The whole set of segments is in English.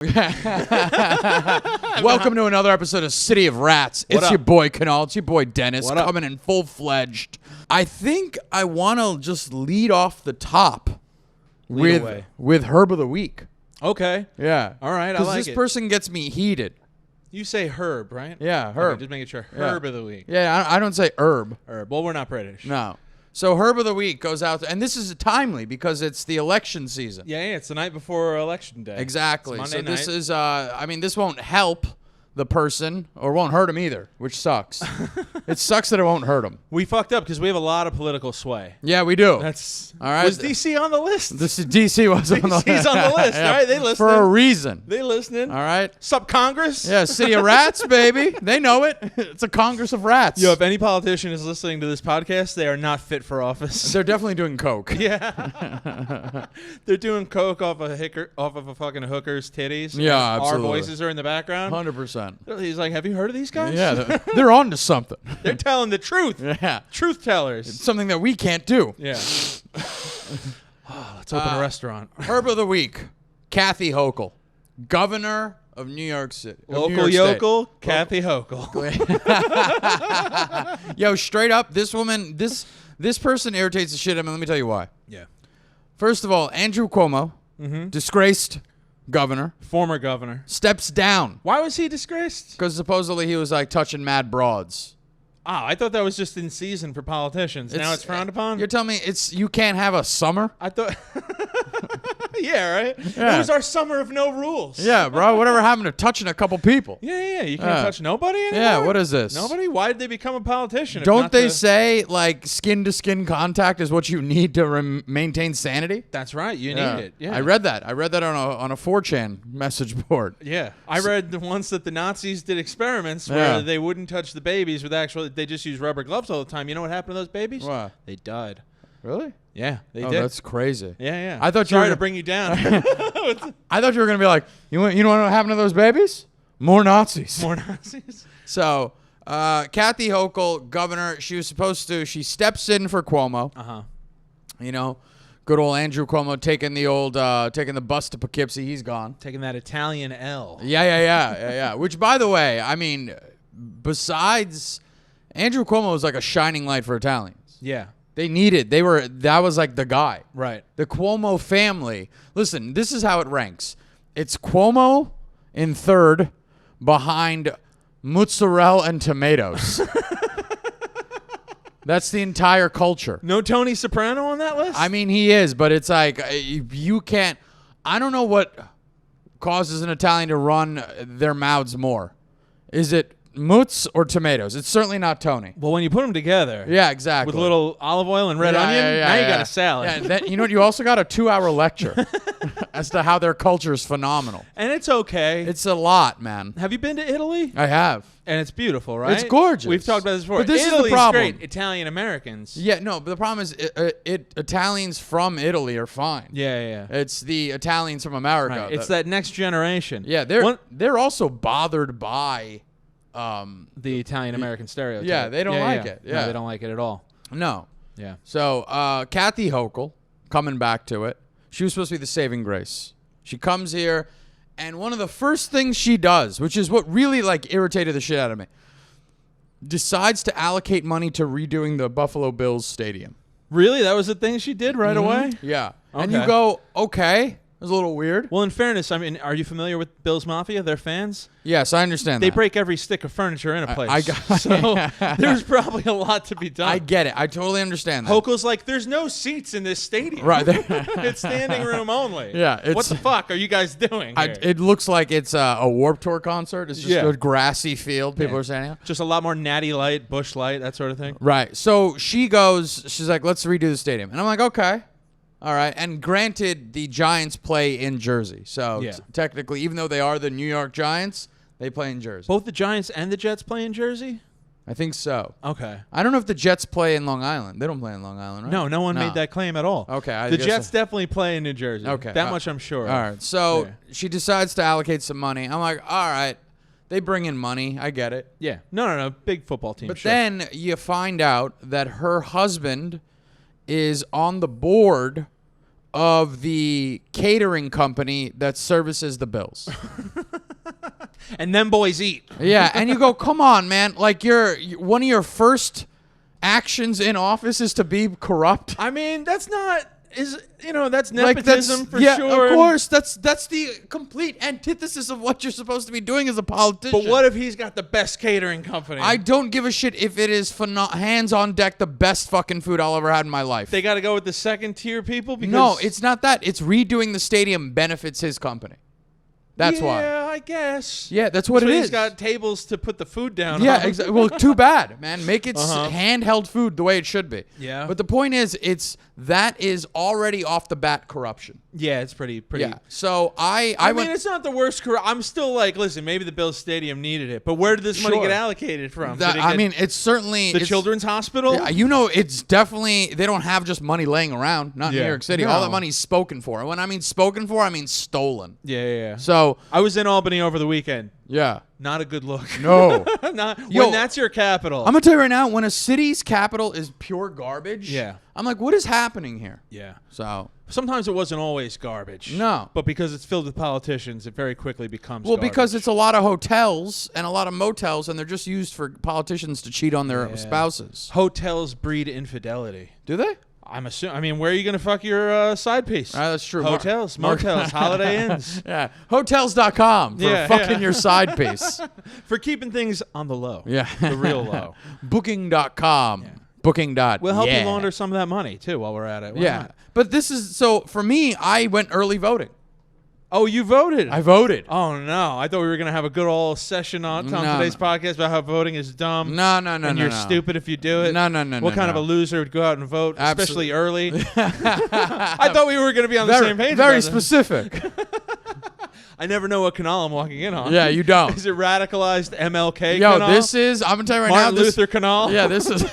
Welcome to another episode of City of Rats. It's your boy Kunal. It's your boy Dennis coming in full-fledged. I think I want to just lead off the top with Herb of the Week. Okay. Yeah. All right. I like it. Because this person gets me heated. You say Herb, right? Yeah, Herb. Okay, just making sure. Herb of the Week. Yeah, I don't say herb. Herb. Well, we're not British. No. So Herb of the Week goes out, and this is timely because it's the election season. Yeah, it's the night before Election Day. Exactly. It's So Monday this night. is, this won't help the person or won't hurt him either, which sucks. It sucks that it won't hurt him. We fucked up because we have a lot of political sway. Yeah, we do. That's all right. Was DC on the list? This is DC was on the list. DC's on the list, Yeah, right? They listening. for a reason. They listening. All right. Sup, Congress? Yeah, City of Rats, baby. They know it. It's a Congress of rats. Yo, if any politician is listening to this podcast, they are not fit for office. They're definitely doing coke. Yeah. They're doing coke off of a fucking hooker's titties. Yeah, and absolutely. Our voices are in the background. 100%. He's like, have you heard of these guys? Yeah, they're on to something. They're telling the truth. Yeah. Truth tellers. It's something that we can't do. Yeah. Let's open a restaurant. Herb of the Week, Kathy Hochul, Governor of New York City. Local yokel, Kathy Hochul. Yo, straight up, this woman, this person irritates the shit out of me. Let me tell you why. Yeah. First of all, Andrew Cuomo, disgraced governor, Former governor. steps down Why was he disgraced? because supposedly he was like touching mad broads. Oh, I thought that was just in season for politicians. Now it's frowned upon? You're telling me you can't have a summer? I thought... Yeah, right? Yeah. It was our summer of no rules. Yeah, bro. Whatever happened to touching a couple people? Yeah. You can't touch nobody anymore? Yeah, what is this? Nobody? Why did they become a politician? Don't they say, like, skin-to-skin contact is what you need to maintain sanity? That's right. You need it. Yeah. I read that. I read that on a 4chan message board. Yeah. I read the ones that the Nazis did experiments where they wouldn't touch the babies with they just use rubber gloves all the time. You know what happened to those babies? What? They died. Really? Yeah, they Oh, did. that's crazy. Yeah. I thought Sorry you were to bring you down. I thought you were going to be like, you know what happened to those babies? More Nazis. More Nazis. So, Kathy Hochul, governor, she steps in for Cuomo. Uh-huh. You know, good old Andrew Cuomo taking the bus to Poughkeepsie. He's gone. Taking that Italian L. Yeah. Which, by the way, I mean, besides, Andrew Cuomo was like a shining light for Italians. Yeah. That was like the guy. Right. The Cuomo family. Listen, this is how it ranks. It's Cuomo in third behind mozzarella and tomatoes. That's the entire culture. No Tony Soprano on that list? I mean, he is, but it's like you can't. I don't know what causes an Italian to run their mouths more. Is it mozz or tomatoes? It's certainly not Tony. Well, when you put them together. Yeah, exactly. With a little olive oil and red onion, now you got a salad. Yeah, then, you know what? You also got a 2-hour lecture as to how their culture is phenomenal. And it's okay. It's a lot, man. Have you been to Italy? I have. And it's beautiful, right? It's gorgeous. We've talked about this before. But this is the Italy's problem. great. Italian Americans. Yeah, no, but the problem is Italians from Italy are fine. Yeah. It's the Italians from America. Right. It's that next generation. Yeah, they're also bothered by the Italian American stereotype. Yeah, they don't like it. Yeah. No, they don't like it at all. No. Yeah. So Kathy Hochul, coming back to it, she was supposed to be the saving grace. She comes here, and one of the first things she does, which is what really like irritated the shit out of me, decides to allocate money to redoing the Buffalo Bills stadium. Really? That was the thing she did right away? Yeah. Okay. And you go, okay. It was a little weird. Well, in fairness, I mean, are you familiar with Bills Mafia? They're fans? Yes, I understand They that. break every stick of furniture in a place. So there's probably a lot to be done. I get it. I totally understand that. Hochul's like, there's no seats in this stadium. Right. It's standing room only. Yeah. What the fuck are you guys doing here? It looks like it's a Warped Tour concert. It's just a grassy field people are standing on. Just a lot more natty light, bush light, that sort of thing. Right. So she's like, let's redo the stadium. And I'm like, okay. All right. And granted, the Giants play in Jersey. So technically, even though they are the New York Giants, they play in Jersey. Both the Giants and the Jets play in Jersey? I think so. Okay. I don't know if the Jets play in Long Island. They don't play in Long Island, right? No one made that claim at all. Okay. The Jets definitely play in New Jersey. Okay. That much I'm sure. All right. So she decides to allocate some money. I'm like, all right. They bring in money. I get it. Yeah. No. Big football team. But then you find out that her husband is on the board of the catering company that services the bills. And them boys eat. Yeah, and you go, come on, man. Like, one of your first actions in office is to be corrupt. I mean, that's nepotism Like, for yeah, sure. of course. That's the complete antithesis of what you're supposed to be doing as a politician. But what if he's got the best catering company? I don't give a shit if it is hands on deck, the best fucking food I'll ever had in my life. They got to go with the second tier people? Because No, it's not that. It's redoing the stadium benefits his company. That's why. Yeah, I guess. Yeah, that's what it is. He's got tables to put the food down Yeah, on. exactly. Well, too bad, man. Make it handheld food the way it should be. Yeah. But the point is, that is already off the bat corruption. Yeah, it's pretty. Yeah. So I mean, it's not the worst. I'm still like, listen, maybe the Bills Stadium needed it, but where did this money get allocated from? It's certainly the Children's Hospital. Yeah, it's definitely, they don't have just money laying around. Not in New York City. No. All that money's spoken for. And when I mean spoken for, I mean stolen. Yeah. So I was in Albany over the weekend. yeah. Not a good look. No. When that's your capital. I'm gonna tell you right now, when a city's capital is pure garbage, Yeah. I'm like, what is happening here? Yeah. So Sometimes it wasn't always garbage. No. But because it's filled with politicians, it very quickly becomes well, garbage. because it's a lot of hotels and a lot of motels, and they're just used for politicians to cheat on their spouses. Hotels breed infidelity. Do they? I'm assuming. I mean, where are you going to fuck your side piece? That's true. Hotels, motels, Holiday Inns. Yeah. Hotels.com for fucking your side piece. For keeping things on the low. Yeah. The real low. Booking.com. Yeah. Booking. We'll help you launder some of that money, too, while we're at it. Why not? But this is, so for me, I went early voting. Oh, you voted? I voted. Oh, no. I thought we were going to have a good old session on today's podcast about how voting is dumb. No. And you're stupid if you do it. No. What kind of a loser would go out and vote, Absolutely. especially early? I thought we were going to be on the same page. Very specific. I never know what canal I'm walking in on. Yeah, you don't. Is it radicalized MLK Yo, canal? this is, I'm going to tell you right Martin now. Luther canal? Yeah, this is Che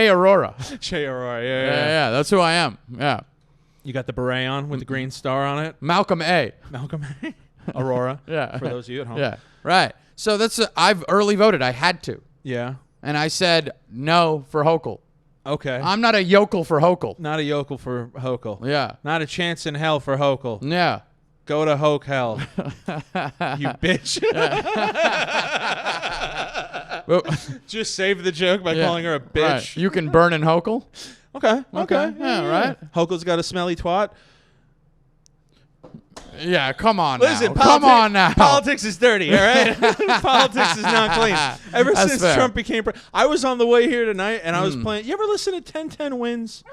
Arora. Che Arora, yeah. Yeah, that's who I am. Yeah. You got the beret on with the green star on it? Malcolm A. Malcolm A. Aurora. Yeah. For those of you at home. Yeah, right. So I've early voted. I had to. Yeah. And I said no for Hochul. Okay. I'm not a yokel for Hochul. Not a yokel for Hochul. Yeah. Not a chance in hell for Hochul. Yeah. Go to Hoke Hell. You bitch. Just save the joke by calling her a bitch. Right. You can burn in Hochul. Okay. Yeah, right. Hochul's got a smelly twat. Yeah, come on Listen, now. Come on now. Politics is dirty, all right? Politics is not clean. Ever That's since fair. Trump became I was on the way here tonight, and I was playing. You ever listen to 10-10 Wins?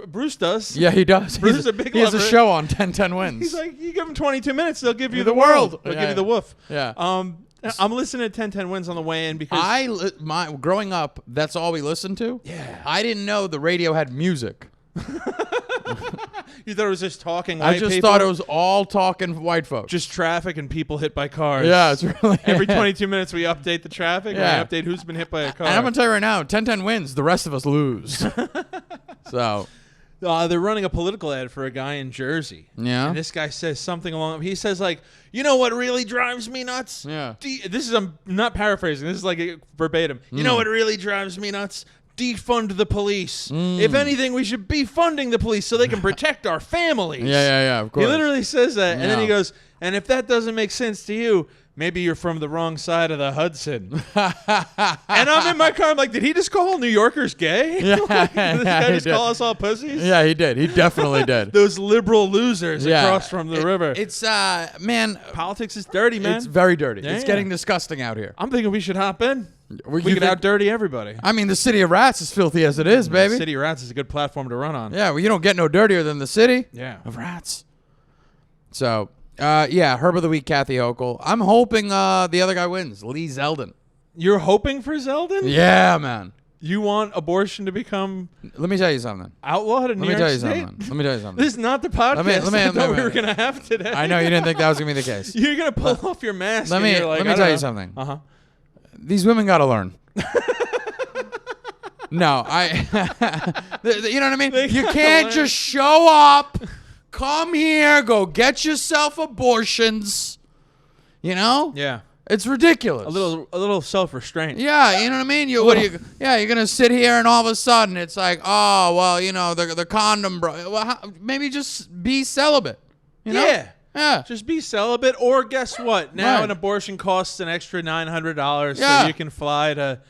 Bruce does. Yeah, he does. Bruce is a big He has a lover. show on 10-10 Wins. He's like, you give him 22 minutes, they'll give you The the world. world. They'll Yeah, give you the woof. Yeah. I'm listening to 10-10 Wins on the way in because growing up, that's all we listened to. Yeah. I didn't know the radio had music. you thought it was just talking white I just people? thought it was all talking white folks. Just traffic and people hit by cars. Yeah, it's really Every 22 minutes we update the traffic. Yeah. We update who's been hit by a car. And I'm gonna tell you right now, 10-10 wins. The rest of us lose. So they're running a political ad for a guy in Jersey. Yeah. And this guy says something along. He says like, you know what really drives me nuts? Yeah. This is I'm not paraphrasing. This is like verbatim. You know what really drives me nuts? Defund the police. If anything, we should be funding the police so they can protect our families. Yeah, of course. He literally says that, and then he Yeah. goes, and if that doesn't make sense to you, maybe you're from the wrong side of the Hudson. And I'm in my car. I'm like, did he just call New Yorkers gay? Yeah, Did this guy he just did. call us all pussies? Yeah, he did. He definitely did. Those liberal losers Yeah. across from the river. It's man, Politics is dirty, man. it's very dirty. Yeah, It's yeah. getting disgusting out here. I'm thinking we should hop in. We You could think- out dirty everybody. I mean, the city of rats is filthy as it is, baby. City of Rats is a good platform to run on. Yeah, well, you don't get no dirtier than the city Yeah. of rats. So, yeah, Herb of the Week, Kathy Hochul. I'm hoping the other guy wins, Lee Zeldin. You're hoping for Zeldin? Yeah, man. You want abortion to become Let me tell you something. outlawed in New Let me York tell you State? something. Let me tell you something. This is not the podcast let me- I thought we let were me- going to have today. I know you didn't think that was gonna be the case. You're going to pull off your mask. Let and me you're like, let me I tell don't you know. something. Uh-huh. These women got to learn. No, you know what I mean? They You gotta can't learn. just show up, come here, go get yourself abortions. You know? Yeah. It's ridiculous. A little self-restraint. Yeah, you know what I mean? You're going to sit here and all of a sudden it's like, oh, well, you know, the condom, bro. Well, maybe just be celibate. You know? Yeah. Just be celibate, or guess what? Now an abortion costs an extra $900, so you can fly to.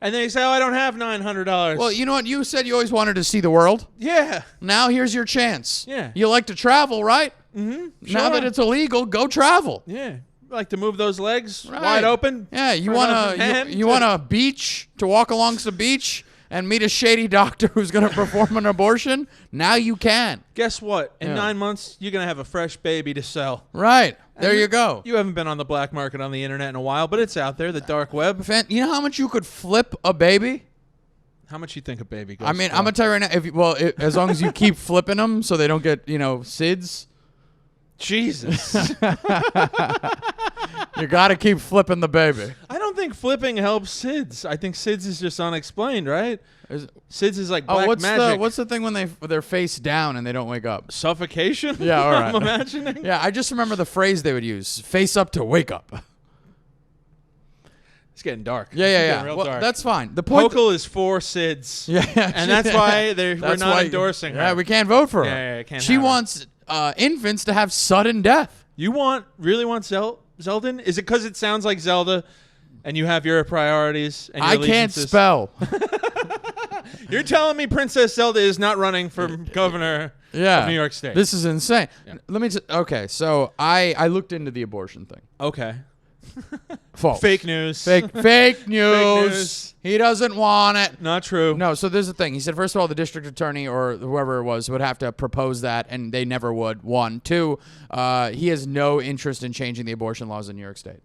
And then you say, "Oh, I don't have $900." Well, you know what? You said you always wanted to see the world. Yeah. Now here's your chance. Yeah. You like to travel, right? Mm-hmm. Now that it's illegal, go travel. Yeah. Like to move those legs wide open. Yeah. You want a beach to walk along the beach and meet a shady doctor who's going to perform an abortion? Now you can. Guess what? In 9 months, you're going to have a fresh baby to sell. Right. There you go. You haven't been on the black market on the internet in a while, but it's out there, the dark web. You know how much you could flip a baby? How much you think a baby goes I mean, for? I'm going to tell you right now, as long as you keep flipping them so they don't get, SIDS. Jesus. You got to keep flipping the baby. I don't think flipping helps SIDS. I think SIDS is just unexplained, right? SIDS is like black magic. What's the thing when they're face down and they don't wake up? Suffocation? Yeah, all right. I'm imagining. Yeah, I just remember the phrase they would use: face up to wake up. It's getting dark. Yeah. Real Well, dark. that's fine. The point. Hochul is for SIDS. Yeah, and that's why we're not endorsing her. Yeah, we can't vote for her. Yeah, can't. She wants infants to have sudden death. You really want Zeldin? Is it because it sounds like Zelda, and you have your priorities? And your I can't spell. You're telling me Princess Zelda is not running for governor of New York State? This is insane. Yeah. Okay, so I looked into the abortion thing. Okay. False. Fake news. Fake news. Fake news. He doesn't want it. Not true. No, so there's the thing. He said, first of all, the district attorney or whoever it was would have to propose that, and they never would. 1. 2, he has no interest in changing the abortion laws in New York State.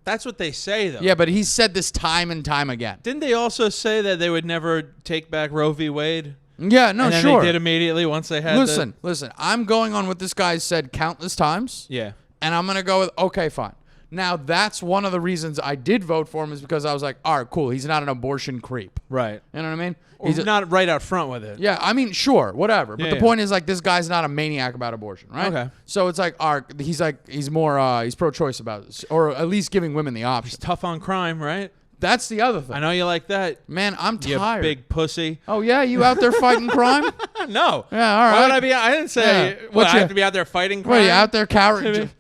That's what they say, though. Yeah, but he said this time and time again. Didn't they also say that they would never take back Roe v. Wade? Yeah, no, and then sure. they did immediately once they had Listen, I'm going on what this guy said countless times. Yeah. And I'm going to go with, okay, fine. Now, that's one of the reasons I did vote for him is because I was like, all right, cool. He's not an abortion creep. Right. You know what I mean? He's not right out front with it. Yeah, I mean, sure, whatever. But the point is, like, this guy's not a maniac about abortion, right? Okay. So it's like, he's more, he's pro-choice about it, or at least giving women the option. He's tough on crime, right? That's the other thing. I know you like that. Man, I'm tired. You big pussy. Oh, yeah? You out there fighting crime? No. Yeah, all right. Why would I be? I didn't say. Yeah. What, I have to be out there fighting crime? What, are you out there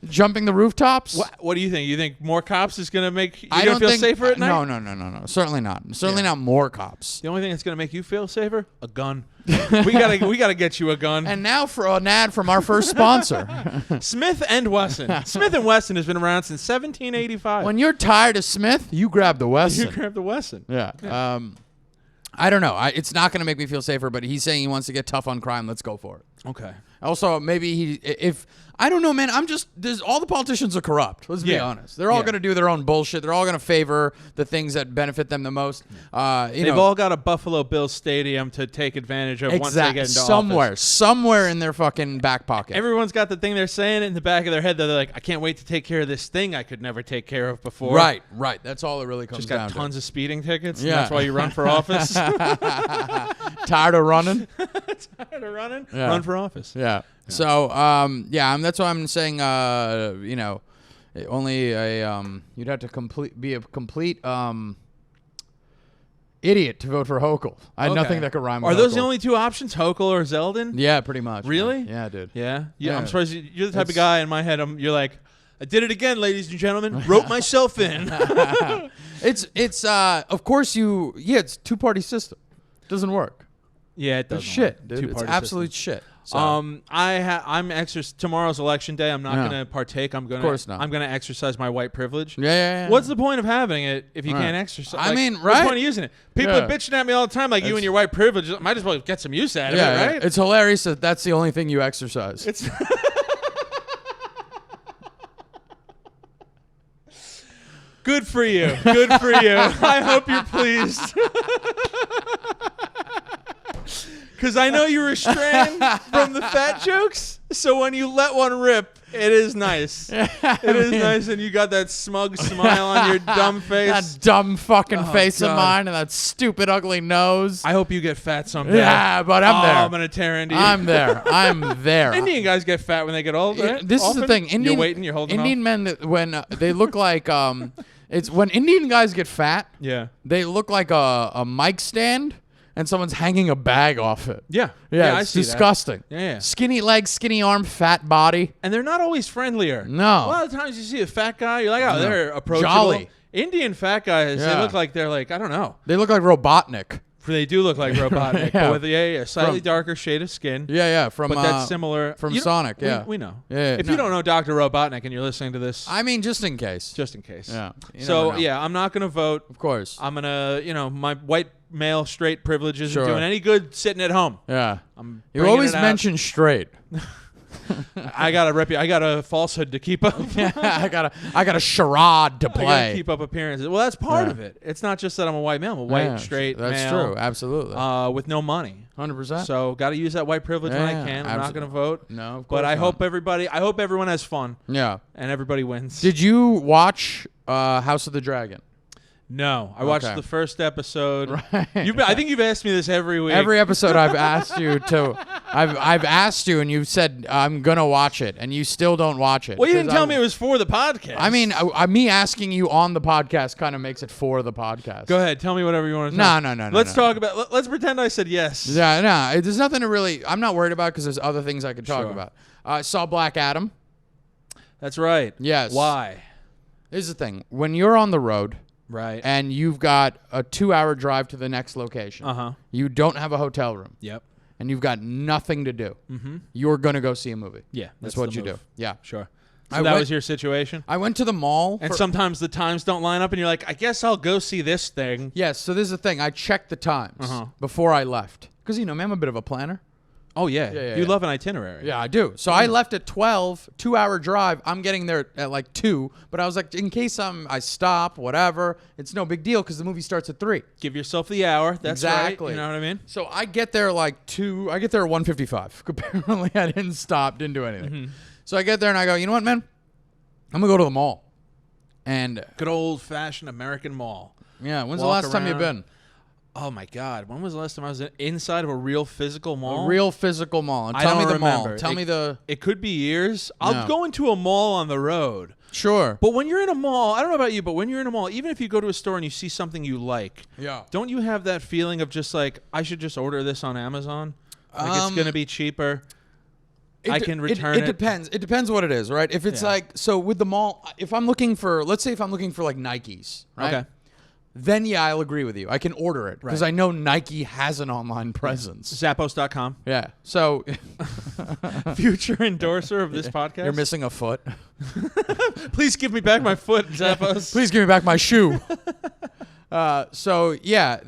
jumping the rooftops? What do you think? You think more cops is going to make you don't feel safer at night? No. Certainly not. Certainly not more cops. The only thing that's going to make you feel safer? A gun. we gotta get you a gun. And now for an ad from our first sponsor. Smith & Wesson. Smith & Wesson has been around since 1785. When you're tired of Smith, you grab the Wesson. You grab the Wesson. Yeah. I don't know. It's not going to make me feel safer, but he's saying he wants to get tough on crime. Let's go for it. Okay. Also, maybe I don't know, man. All the politicians are corrupt. Let's be honest. They're all going to do their own bullshit. They're all going to favor the things that benefit them the most. They've all got a Buffalo Bills stadium to take advantage of once they get into office. Somewhere in their fucking back pocket. Everyone's got the thing they're saying in the back of their head that they're like, I can't wait to take care of this thing I could never take care of before. Right. That's all it really comes down to. Just got tons of speeding tickets. Yeah. And that's why you run for office. Tired of running? Tired of running? Yeah. Run for office. Yeah. So, that's why I'm saying, only you'd have to be a complete idiot to vote for Hochul. I had nothing that could rhyme with Are those Hochul. the only two options, Hochul or Zeldin? Yeah, pretty much. Really? Man. Yeah, dude. Yeah? I'm surprised you're the type of guy in my head, you're like, I did it again, ladies and gentlemen. Wrote myself in. It's of course it's two-party system. Doesn't work. Yeah, it doesn't. It's shit, work. dude. It's absolute shit. So. I'm tomorrow's election day. I'm not going to partake. Of course not. I'm going to exercise my white privilege. Yeah. What's the point of having it if you can't exercise? I mean, what's the point of using it? People are bitching at me all the time, like you and your white privilege. Might as well get some use out of it, right? Yeah. It's hilarious that that's the only thing you exercise. It's good for you. Good for you. I hope you're pleased. Because I know you restrain from the fat jokes, so when you let one rip, It is nice. It is nice, and you got that smug smile on your dumb face. That dumb fucking face God. of mine and that stupid ugly nose. I hope you get fat someday. Yeah, but I'm there. I'm gonna tear into you. I'm there. I'm there. Indian guys get fat when they get older. Right? This is the Often. thing. You're waiting. You're holding Indian off. men, when they look like it's when Indian guys get fat. Yeah. They look like a mic stand, and someone's hanging a bag off it. Yeah. Yeah, I it's see disgusting. That. Yeah. Skinny legs, skinny arm, fat body. And they're not always friendlier. No. A lot of times you see a fat guy, you're like, oh, they're approachable. Jolly. Indian fat guys, Yeah. they look like they're like, I don't know. They look like Robotnik. They do look like Robotnik, Yeah. but with a slightly darker shade of skin. Yeah, from But that's similar. from You know, Sonic. Yeah, we know. Yeah, If no. you don't know Dr. Robotnik and you're listening to this, I mean, just in case. just in case. Yeah. You So never know. yeah, I'm not gonna vote. Of course. I'm gonna, my white male straight privilege isn't Sure. doing any good sitting at home. Yeah. I'm You bringing always it out. mention straight. I got a falsehood to keep up. I got a charade to I gotta play. keep up appearances. Well, that's part Yeah. of it. It's not just that I'm a white male. I'm a white, Yeah, straight That's male. true. Absolutely. With no money. 100%. So got to use that white privilege when I Yeah, can. I'm not going to vote. No, of But course I not. hope everyone has fun Yeah. and everybody wins. Did you watch House of the Dragon? No, I watched Okay. the first episode. Right. I think you've asked me this every week. Every episode I've asked you to, I've asked you, and you've said I'm gonna watch it, and you still don't watch it. Well, you didn't 'Cause tell me it was for the podcast. I mean, me asking you on the podcast kind of makes it for the podcast. Go ahead, tell me whatever you want to No, talk. no. Let's talk about. Let's pretend I said yes. Yeah, no. There's nothing to really. I'm not worried about because there's other things I could talk Sure. about. I saw Black Adam. That's right. Yes. Why? Here's the thing: when you're on the road. Right. And you've got a 2-hour drive to the next location. Uh-huh. You don't have a hotel room. Yep. And you've got nothing to do. Mm-hmm. You're going to go see a movie. Yeah. That's what the you move. do. Yeah. Sure. I So that went- was your situation? I went to the mall. And sometimes the times don't line up and you're like, I guess I'll go see this thing. Yes, so this is the thing. I checked the times before I left. Because, man, I'm a bit of a planner. Oh, yeah. Yeah, You yeah. love an itinerary. Yeah, I do. So I left at 12, 2-hour drive. I'm getting there at like 2. But I was like, in case I stop, whatever, it's no big deal because the movie starts at 3. Give yourself the hour. That's Exactly. right. You know what I mean? So I get there like 2. I get there at 1:55. Apparently, I didn't stop, didn't do anything. Mm-hmm. So I get there and I go, you know what, man? I'm gonna go to the mall. And Good old-fashioned American mall. yeah, when's the Walk last time you've around. been? Oh, my God. When was the last time I was inside of a real physical mall? A real physical mall. And I tell me don't the mall. remember. Tell me the It could be years. I'll No. go into a mall on the road. sure. But when you're in a mall, I don't know about you, but when you're in a mall, even if you go to a store and you see something you like, Yeah. don't you have that feeling of just like, I should just order this on Amazon? Like it's going to be cheaper. I can return it. It depends. It depends what it is, right? If it's Yeah. like so with the mall, if I'm looking for, let's say if I'm looking for like Nikes, right? Okay. Then yeah, I'll agree with you. I can order it because Right. I know Nike has an online presence. Zappos.com. Yeah. So Future endorser of this podcast. you're missing a foot. Please give me back my foot, Zappos. Please give me back my shoe. So yeah,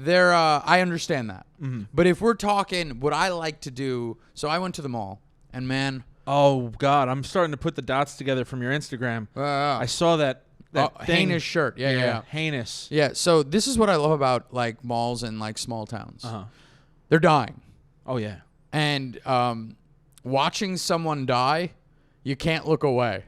I understand that. Mm-hmm. But if we're talking, what I like to do, so I went to the mall, and man, Oh, God. I'm starting to put the dots together from your Instagram. I saw that thing. heinous shirt. Yeah. Heinous. Yeah. So this is what I love about like malls in like small towns. Uh-huh. They're dying, Oh, yeah. and watching someone die, you can't look away.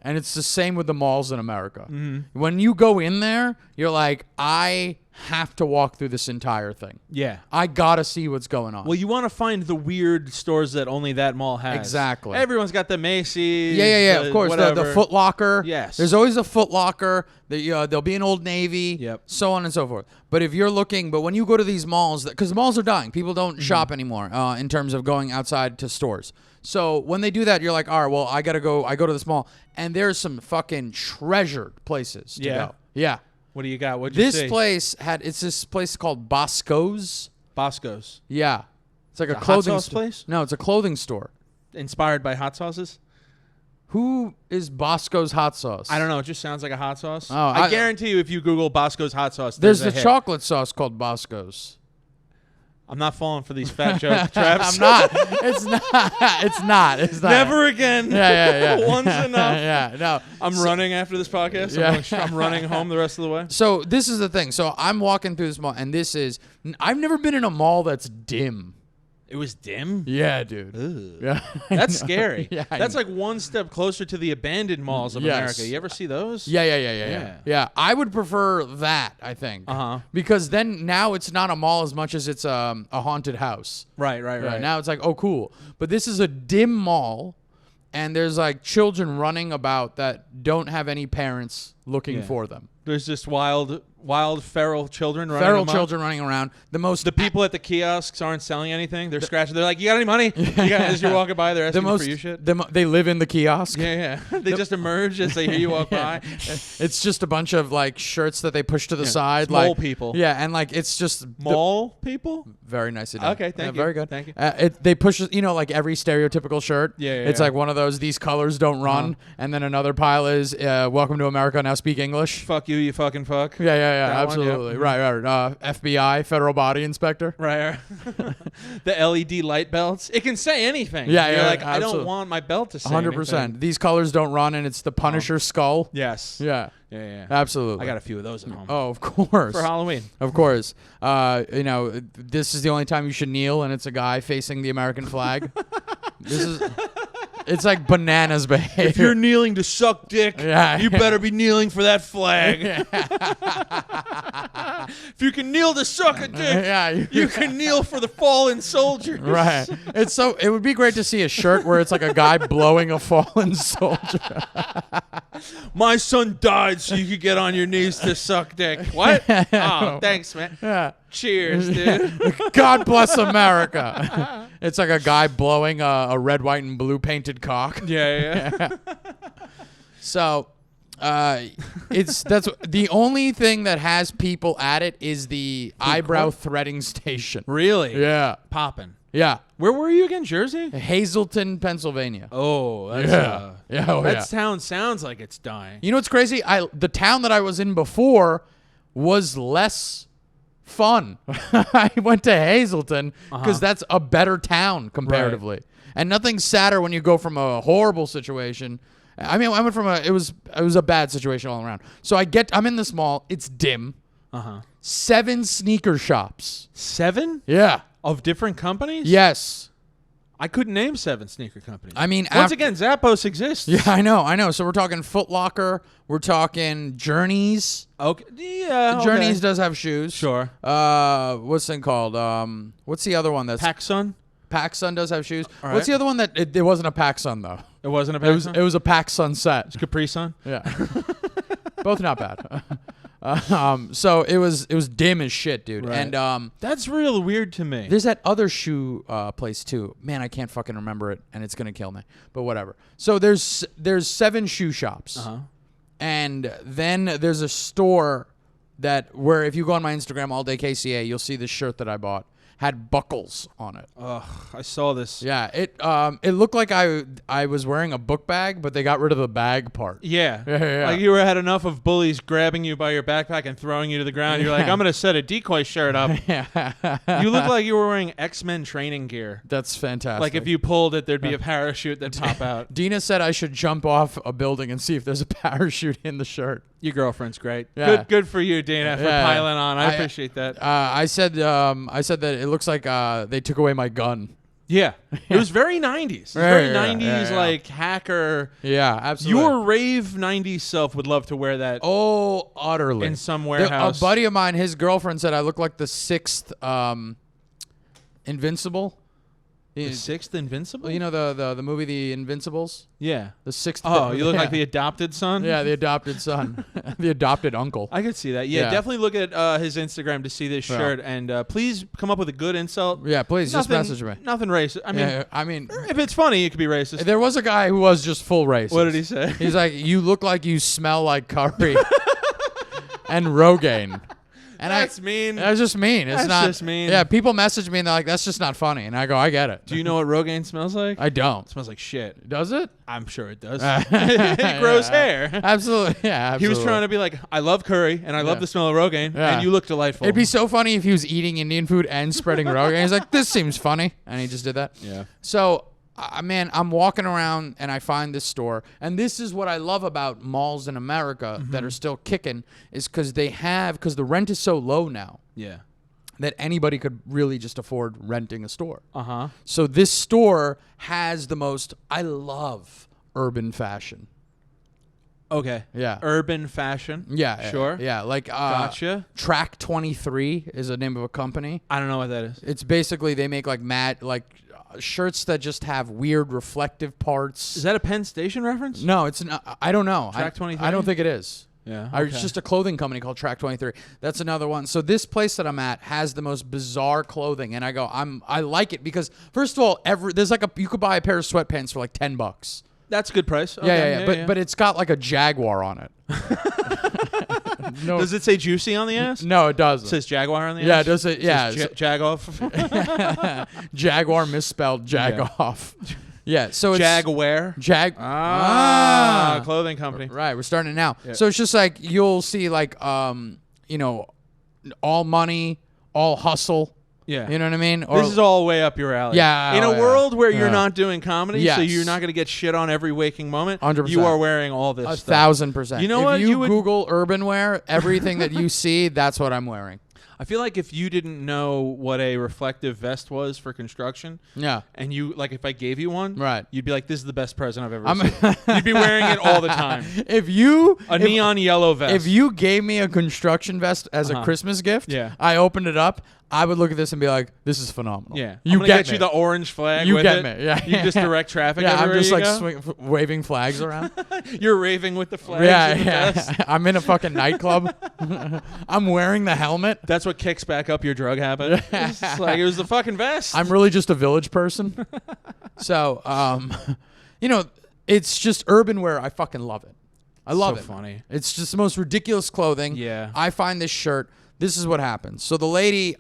And it's the same with the malls in America. Mm-hmm. When you go in there, you're like, I have to walk through this entire thing. Yeah. I gotta see what's going on. Well, you want to find the weird stores that only that mall has. Exactly. Everyone's got the Macy's. Yeah. Of course, the whatever. Foot Locker. Yes. There's always a Foot Locker. There'll be an Old Navy. Yep. So on and so forth. But if you're looking, but when you go to these malls, because the malls are dying, people don't shop anymore in terms of going outside to stores. So when they do that, you're like, all right, well, I gotta go. I go to this mall, and there's some fucking treasured places to Yeah. go. Yeah. What do you got? What'd you This see? place it's this place called Bosco's. Bosco's. Yeah. It's like a a hot clothing sauce store. place? No, it's a clothing store. Inspired by hot sauces? Who is Bosco's hot sauce? I don't know. It just sounds like a hot sauce. Oh, I I- guarantee you if you Google Bosco's hot sauce, There's a the hit. chocolate sauce called Bosco's. I'm not falling for these fat joke traps. I'm not. It's not. It's not. It's not. Never again. Yeah. Once enough. Yeah. No. I'm running after this podcast. Yeah. I'm running home the rest of the way. So this is the thing. So I'm walking through this mall, and I've never been in a mall that's dim. It was dim? Yeah, dude. Ugh. Yeah, That's scary. Yeah, I That's know. like one step closer to the abandoned malls of Yes. America. You ever see those? Yeah. Yeah, I would prefer that, I think. Uh-huh. Because then now it's not a mall as much as it's a haunted house. Right. Yeah, now it's like, oh, cool. But this is a dim mall, and there's like children running about that don't have any parents looking for them. There's just wild feral children running Feral amok. children running around. The People at the kiosks aren't selling anything. They're scratching. They're like, "You got any money?" As you're walking by, they're asking for you shit. They live in the kiosk. Yeah. They just emerge as they hear you walk by. It's just a bunch of like shirts that they push to the side. Mole like people. Yeah, and like it's just Mall people? very nicely done. Okay, thank you. Very good. Thank you. They push, like every stereotypical shirt. Yeah, It's like one of those, these colors don't run. And then another pile is, welcome to America, now speak English. Fuck you fucking fuck. Yeah, That one, absolutely. yeah. Right. FBI, Federal Body Inspector. Right. The LED light belts. It can say anything. Yeah, You're yeah, like, I absolutely. don't want my belt to say 100%. anything. These colors don't run, and it's the Punisher skull. Yes. Yeah. Yeah. Absolutely. I got a few of those at home. Oh, of course. For Halloween. Of course. This is the only time you should kneel, and it's a guy facing the American flag. It's like bananas behavior. If you're kneeling to suck dick, Yeah. you better be kneeling for that flag. If you can kneel to suck a dick, Yeah, you can kneel for the fallen soldiers. Right. It would be great to see a shirt where it's like a guy blowing a fallen soldier. My son died so you could get on your knees to suck dick. What? Oh, thanks, man. Yeah. Cheers, dude. God bless America. It's like a guy blowing a red, white, and blue painted cock. Yeah. So, that's the only thing that has people at it is the eyebrow threading station. Really? Yeah. Poppin'. Yeah. Where were you again? Jersey? Hazleton, Pennsylvania. Oh, that's Yeah. town sounds like it's dying. You know what's crazy? The town that I was in before was less fun. I went to Hazleton because that's a better town comparatively. Right. And nothing's sadder when you go from a horrible situation. I mean, I went from it was a bad situation all around. So I'm in this mall. It's dim. 7 sneaker shops. 7? Yeah. Of different companies? Yes. I couldn't name 7 sneaker companies. I mean, once again, Zappos exists. Yeah, I know. So we're talking Foot Locker. We're talking Journeys. Okay. Yeah. Journeys does have shoes. Sure. What's it called? What's the other one that's PacSun? PacSun does have shoes. All What's right. the other one that it wasn't a PacSun though? It wasn't a PacSun? It was a PacSun set. Capri Sun? Yeah. Both not bad. So it was dim as shit, dude. Right. And that's real weird to me. there's that other shoe place too. Man, I can't fucking remember it, and it's gonna kill me. But whatever. So there's 7 shoe shops, and then there's a store where if you go on my Instagram all day KCA, you'll see this shirt that I bought had buckles on it. Ugh, I saw this. Yeah, it looked like I was wearing a book bag, but they got rid of the bag part. Yeah. Yeah. Like you had enough of bullies grabbing you by your backpack and throwing you to the ground. You're like, I'm going to set a decoy shirt up. You look like you were wearing X-Men training gear. That's fantastic. Like if you pulled it, there'd be a parachute that'd pop out. Dina said I should jump off a building and see if there's a parachute in the shirt. Your girlfriend's great. Yeah. Good for you, Dana, for Yeah. piling on. I appreciate that. I said that it looks like they took away my gun. Yeah. It was very 90s. It was very 90s, like hacker. Yeah, absolutely. Your rave 90s self would love to wear that. Oh, utterly. In some warehouse. A buddy of mine, his girlfriend said I look like the 6th Invincible. The 6th Invincible? You know the movie The Invincibles? Yeah. The 6th. Oh, you look like the adopted son? Yeah, the adopted son. The adopted uncle. I could see that. Yeah, definitely look at his Instagram to see this shirt. And please come up with a good insult. Yeah, please, just message me. Nothing racist. I mean, if it's funny, it could be racist. There was a guy who was just full racist. What did he say? He's like, you look like you smell like curry and Rogaine. And that's mean. That's just mean. It's That's not just mean. Yeah, people message me and they're like, that's just not funny. And I go, I get it. Do you know what Rogaine smells like? I don't. It smells like shit. Does it? I'm sure it does. It grows hair. Absolutely. Yeah, absolutely. He was trying to be like, I love curry and I love the smell of Rogaine, and you look delightful. It'd be so funny if he was eating Indian food and spreading Rogaine. He's like, this seems funny. And he just did that. Yeah. So, man, I'm walking around and I find this store. And this is what I love about malls in America that are still kicking is because the rent is so low now. Yeah. that anybody could really just afford renting a store. Uh-huh. So this store has the most, I love urban fashion. Okay. Yeah. Urban fashion. Yeah. Sure. Yeah. Like, Gotcha. Track 23 is the name of a company. I don't know what that is. It's basically, they make like shirts that just have weird reflective parts. Is that a Penn Station reference? No, it's not. I don't know. Track 23? I don't think it is. Yeah. Okay. It's just a clothing company called Track 23. That's another one. So this place that I'm at has the most bizarre clothing, and I like it because first of all, there's like you could buy a pair of sweatpants for like $10. That's a good price. Yeah, Okay, yeah. But it's got like a Jaguar on it. No, does it say juicy on the ass? no, it doesn't. It says Jaguar on the ass? Yeah, does it? Yeah. Says Jag-off? Jaguar misspelled jag-off. Yeah, so it's Jaguar? Clothing company. Right, we're starting it now. Yeah. So it's just like you'll see like all money, all hustle. Yeah. You know what I mean? This is all way up your alley. Yeah. In a yeah. world where you're Yeah. not doing comedy, so Yes. you're not going to get shit on every waking moment, 100%. you are wearing all this stuff. 1,000%. You know if what? you would Google urban wear, everything that you see, that's what I'm wearing. I feel like if you didn't know what a reflective vest was for construction, Yeah. and you like if I gave you one, Right. you'd be like, "This is the best present I've ever seen." You'd be wearing it all the time. If Neon yellow vest. If you gave me a construction vest as a Christmas gift, Yeah. I opened it up, I would look at this and be like, "This is phenomenal." Yeah, you I'm gonna get you the orange flag. You with get it. me. Yeah. You just direct traffic. Yeah, I'm everywhere just you like go. waving flags around. You're raving with the flags. Yeah, in the vest. yeah. I'm in a fucking nightclub. I'm wearing the helmet. That's what kicks back up your drug habit. It's like it was the fucking vest. I'm really just a village person. So, it's just urban wear. I fucking love it. I love it. Funny. It's just the most ridiculous clothing. Yeah. I find this shirt. This is what happens. So the lady,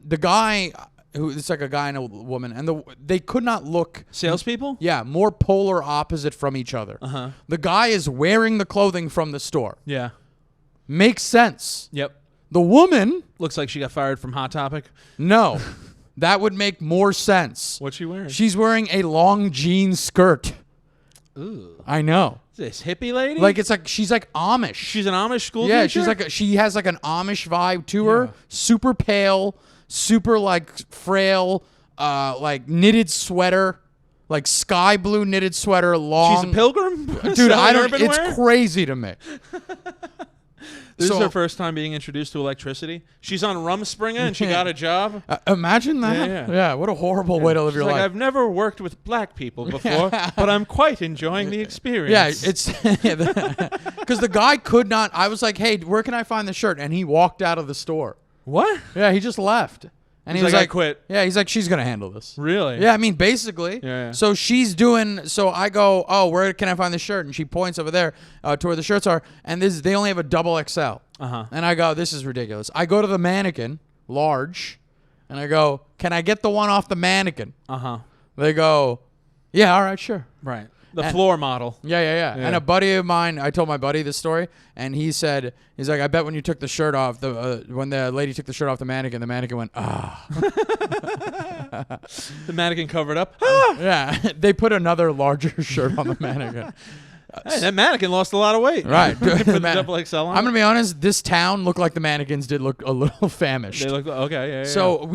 the guy, it's like a guy and a woman, and they could not look. Salespeople? Yeah, more polar opposite from each other. Uh-huh. The guy is wearing the clothing from the store. Yeah. Makes sense. Yep. The woman, Looks like she got fired from Hot Topic. no. That would make more sense. What's she wearing? She's wearing a long jean skirt. Ooh. I know. This hippie lady? Like it's like she's like Amish. She's an Amish school Yeah, teacher? she's like she has like an Amish vibe to her. Yeah. Super pale, super like frail, like knitted sweater, like sky blue knitted sweater, long. She's a pilgrim? Dude, I Selling don't. urban It's wear? crazy to me. This is So- her first time being introduced to electricity. She's on Rumspringa and she got a job. Imagine that. Yeah, yeah. Yeah, what a horrible way to live She's your like, life. I've never worked with black people before, but I'm quite enjoying the Yeah, experience. it's because the guy could not. I was like, "Hey, where can I find the shirt?" And he walked out of the store. What? Yeah, he just left. And He's he was like, like, "I quit." Yeah, he's like, "She's gonna handle this." Really? Yeah, I mean, basically. Yeah, yeah. So she's doing. So I go, "Oh, where can I find the shirt?" And she points over there to where the shirts are, and they only have a double XL. Uh-huh. And I go, "This is ridiculous." I go to the mannequin, large, and I go, "Can I get the one off the mannequin?" Uh-huh. They go, "Yeah, all right, sure." Right. The And- floor model. Yeah. Yeah. And a buddy of mine, I told my buddy this story, and he's like, "I bet when you took the shirt off, when the lady took the shirt off the mannequin went, ah." The mannequin covered up. Yeah, they put another larger shirt on the mannequin. Hey, that mannequin lost a lot of weight. Right. They put the Man- double XL on. I'm gonna be honest. This town looked like the mannequins did look a little famished. They look okay. Yeah. So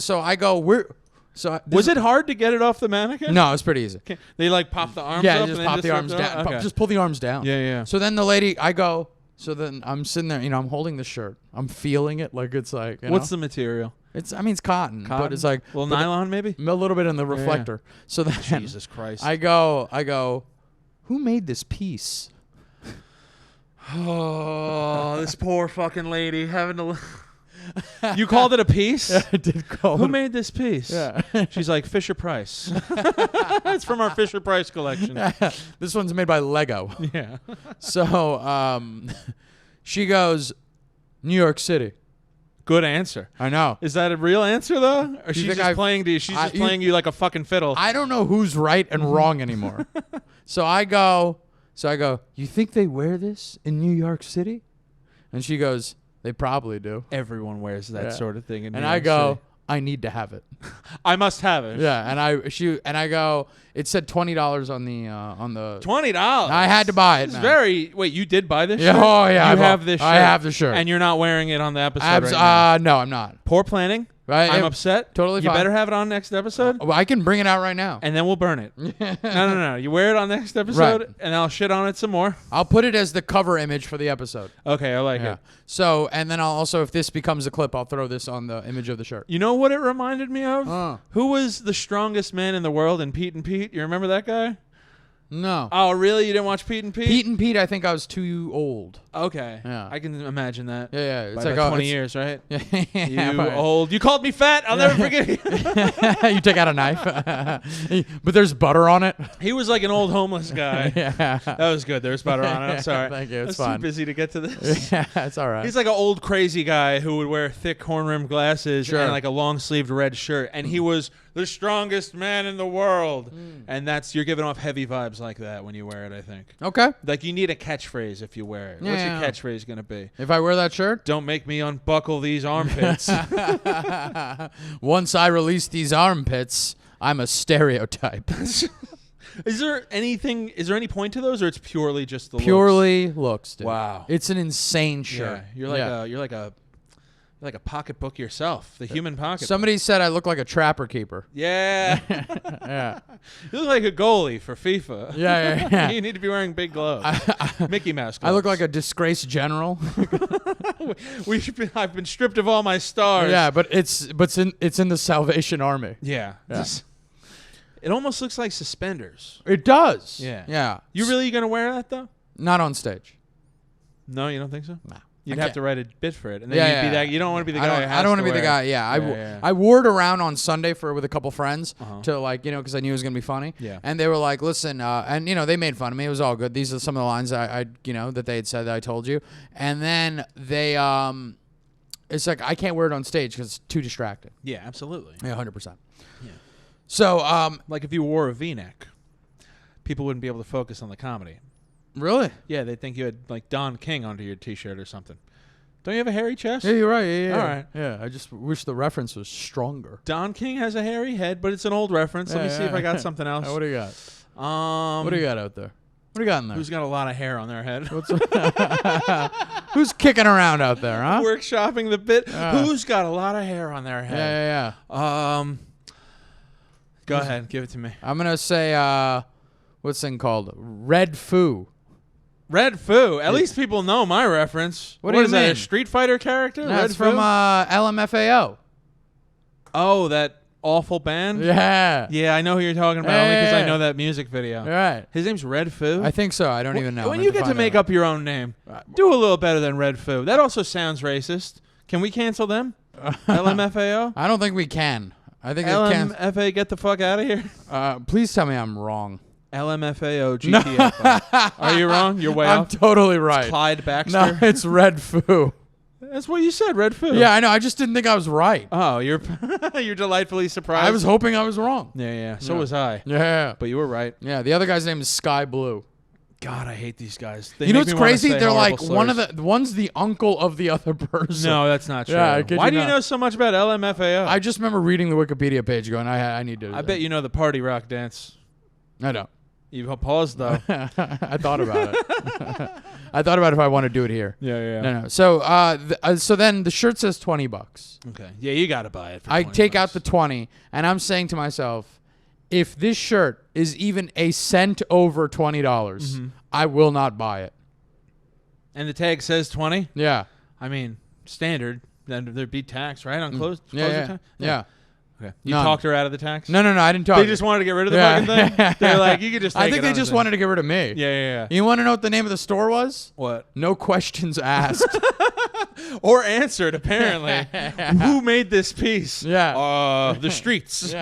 so I go, was it hard to get it off the mannequin? No, it's pretty easy. Okay. They like pop the arms Yeah, up just and pop then the arms lift it down. up? Okay. Just pull the arms down. Yeah, yeah. So then the lady, I go. So then I'm sitting there, I'm holding the shirt. I'm feeling it like it's like. What's the material? It's cotton, Cotton? but it's like Well, but nylon maybe? a little bit in the reflector. So then Jesus Christ. I go. Who made this piece? Oh, this poor fucking lady having to. You called it a piece? Yeah, I did call Who it. made this piece? Yeah. She's like Fisher Price. It's from our Fisher Price collection. This one's made by Lego. Yeah. So she goes, New York City. Good answer. I know. Is that a real answer though? Or she's think just I've- playing to you? She's just you- playing you like a fucking fiddle. I don't know who's right and wrong anymore. So I go, you think they wear this in New York City? And she goes, they probably do. Everyone wears that Yeah. sort of thing in And New I York go, City. I need to have it. I must have it. Yeah, and I go, it said $20 on the $20. I had to buy it. It's man. very. Wait, you did buy this Yeah, shirt? oh yeah, You have this shirt. I have the shirt. And you're not wearing it on the episode right now. No, I'm not. Poor planning. Right? I'm upset. Totally You fine. better have it on next episode. Well, I can bring it out right now. And then we'll burn it. No. You wear it on next episode, Right. and I'll shit on it some more. I'll put it as the cover image for the episode. Okay, I like Yeah. it. So, and then I'll also, if this becomes a clip, I'll throw this on the image of the shirt. You know what it reminded me of? Who was the strongest man in the world in Pete and Pete? You remember that guy? No. Oh, really? You didn't watch Pete and Pete? Pete and Pete, I think I was too old. Okay. Yeah. I can imagine that. Yeah. It's It's by like about 20 years, right? Yeah, You right. old. You called me fat. I'll never forget you. You take out a knife, but there's butter on it. He was like an old homeless guy. Yeah. That was good. There was butter on it. I'm sorry. Thank you. It's I was fine. too busy to get to this. Yeah, it's all right. He's like an old crazy guy who would wear thick horn-rimmed glasses Sure. and like a long-sleeved red shirt, and he was the strongest man in the world. And you're giving off heavy vibes like that when you wear it, I think. Okay. Like you need a catchphrase if you wear it. What's your Yeah. catchphrase gonna be? If I wear that shirt, Don't make me unbuckle these armpits. once I release these armpits, I'm a stereotype. Is there any point to those, or it's purely just the looks? Purely looks, dude. Wow. It's an insane shirt. Yeah, you're like a pocketbook yourself, the human pocket. Somebody said I look like a trapper keeper. Yeah. Yeah. You look like a goalie for FIFA. Yeah. You need to be wearing big gloves. Mickey Mouse gloves. I look like a disgraced general. I've been stripped of all my stars. Yeah, but it's in the Salvation Army. Yeah. It almost looks like suspenders. It does. Yeah. Yeah. You really gonna wear that though? Not on stage. No, you don't think so? No. You'd I have can't. to write a bit for it, and then you'd be that. You don't want to be the guy. I don't want to be the guy. Yeah, I wore it around on Sunday with a couple friends to because I knew it was gonna be funny. Yeah. And they were like, "Listen," and they made fun of me. It was all good. These are some of the lines I that they had said that I told you. And then they it's like I can't wear it on stage because it's too distracting. Yeah, absolutely. Yeah, 100%. Yeah. So like if you wore a V-neck, people wouldn't be able to focus on the comedy. really? Yeah, they'd think you had like Don King under your T-shirt or something. Don't you have a hairy chest? Yeah, you're right. Yeah. All right. Yeah, I just wish the reference was stronger. Don King has a hairy head, but it's an old reference. Let me see if I got something else. What do you got? What What do you got out there? What do you got in there? Who's got a lot of hair on their head? Who's kicking around out there, huh? Workshopping the bit. Who's got a lot of hair on their head? Yeah. Go ahead, give it to me. I'm gonna say what's this thing called? Red Foo. Red Foo. At least people know my reference. What do you is that? mean? A Street Fighter character? That's Red from Foo? LMFAO. Oh, that awful band. Yeah. Yeah, I know who you're talking about only because I Yeah. know that music video. Right. His name's Red Foo. I think so. I don't even know. When you get to make up your own name, do a little better than Red Foo. That also sounds racist. Can we cancel them? LMFAO? I don't think we can. I think it can. LMFA, get the fuck out of here. Please tell me I'm wrong. LMFAO GTFO. Are you wrong? You're way I'm off. totally right. Clyde Baxter. No, it's Red Foo. That's what you said, Red Foo. Yeah, I know. I just didn't think I was right. Oh, you're you're delightfully surprised. I was hoping I was wrong. Yeah. So was I. Yeah. But you were right. Yeah. The other guy's name is Sky Blue. God, I hate these guys. They You know make what's me wanna crazy? say They're like horrible one's the uncle of the other person. No, that's not true. Yeah, I kid Why you do you not. know so much about LMFAO? I just remember reading the Wikipedia page going, I need to. I bet you know the party rock dance. I don't. You paused though. I thought about it. I thought about if I want to do it here. Yeah. No. So, so then the shirt says $20. Okay. Yeah, you got to buy it. For I $20 take out the 20, and I'm saying to myself, if this shirt is even a cent over $20, I will not buy it. And the tag says 20. Yeah. I mean, standard. Then there'd be tax, right, on clothes. Yeah. Okay. You None. talked her out of the tax. No. I didn't talk. They just wanted to get rid of the fucking thing. They're like, you could just. Take I think it they on just the- wanted to get rid of me. Yeah. You want to know what the name of the store was? What? No questions asked. Or answered, apparently. Who made this piece? Yeah. The streets.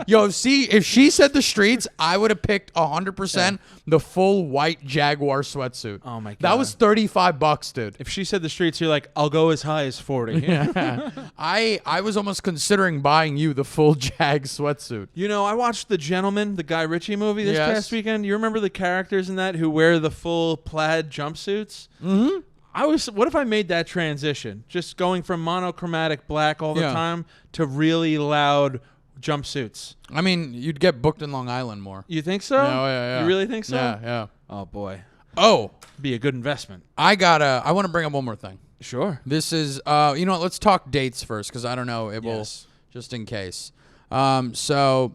Yo, see, if she said the streets, I would have picked 100% the full white Jaguar sweatsuit. Oh my god. That was $35, dude. If she said the streets, you're like, I'll go as high as 40. I was almost considering buying you the full Jag sweatsuit. You know, I watched The Gentleman, the Guy Ritchie movie this Yes. past weekend. You remember the characters in that who wear the full plaid jumpsuits? Mm-hmm. What if I made that transition? Just going from monochromatic black all the Yeah. time to really loud jumpsuits. I mean, you'd get booked in Long Island more. You think so? Yeah. You really think so? Yeah. Oh boy. Oh, Be a good investment. I want to bring up one more thing. Sure. This is, you know what? Let's talk dates first because I don't know. It will, just in case. So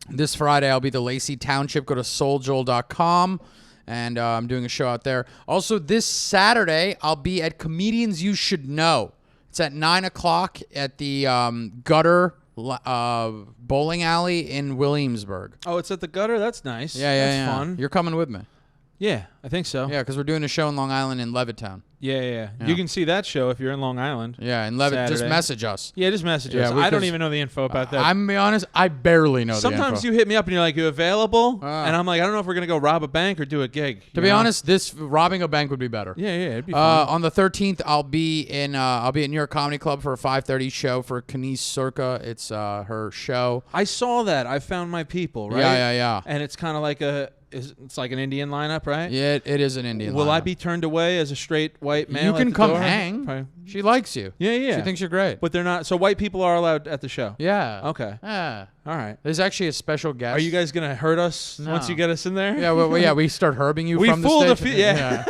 this Friday, I'll be at the Lacey Township. Go to souljoel.com. And I'm doing a show out there. Also, this Saturday, I'll be at Comedians You Should Know. It's at 9 o'clock at the Gutter bowling alley in Williamsburg. Oh, it's at the Gutter? That's nice. Yeah. That's fun. You're coming with me. Yeah, I think so. Yeah, because we're doing a show in Long Island in Levittown. Yeah. You can see that show if you're in Long Island. Yeah, in Levittown. Just message us. Yeah, just message us. Yeah, I don't even know the info about that. I'm going to be honest, I barely know the Sometimes info. you hit me up and you're like, you available? And I'm like, I don't know if we're going to go rob a bank or do a gig. To be honest, this robbing a bank would be better. Yeah, it'd be fun. On the 13th, I'll be at New York Comedy Club for a 5:30 show for Kenise Circa. It's her show. I saw that. I Found My People, right? Yeah. And it's kind of like it's like an Indian lineup, right? Yeah, it is an Indian Will lineup. I be turned away as a straight white male? You at can the come door? hang. Probably. She likes you. Yeah. She thinks you're great. But they're not. So white people are allowed at the show. Yeah. Okay. Yeah. All right. There's actually a special guest. Are you guys gonna hurt us once you get us in there? Yeah. We start herbing you We from the fooled stage. yeah.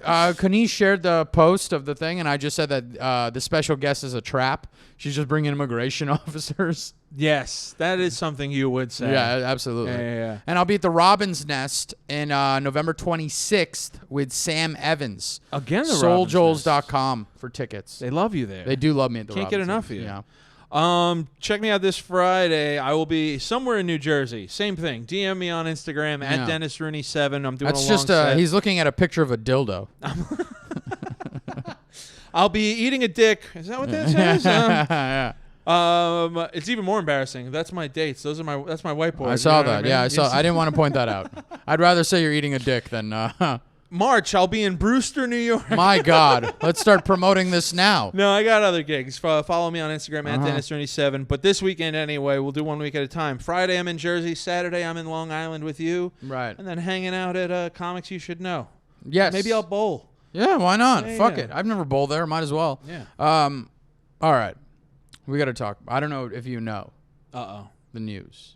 Kenise shared the post of the thing, and I just said that the special guest is a trap. She's just bringing immigration officers. Yes, that is something you would say. Yeah, absolutely. Yeah. And I'll be at the Robin's Nest in November 26th with Sam Evans. Again, the souljoels.com for tickets. They love you there. They do love me at the Can't Robin's get enough Nest. of you. Yeah. Check me out this Friday. I will be somewhere in New Jersey. Same thing. DM me on Instagram at dennisrooney7. I'm doing That's a long just set. he's looking at a picture of a dildo. I'll be eating a dick. Is that what that says? Yeah. It's even more embarrassing. That's my dates. That's my whiteboard. I saw You know what that. I mean? Yeah, I saw. I didn't want to point that out. I'd rather say you're eating a dick than. March, I'll be in Brewster, New York. My God, let's start promoting this now. No, I got other gigs. Follow me on Instagram at dennisrooney7. But this weekend anyway, we'll do 1 week at a time. Friday, I'm in Jersey. Saturday, I'm in Long Island with you. Right. And then hanging out at Comics You Should Know. Yes. Maybe I'll bowl. Yeah, why not? Yeah, Fuck yeah. it. I've never bowled there. Might as well. Yeah. All right. We got to talk. I don't know if you know the news.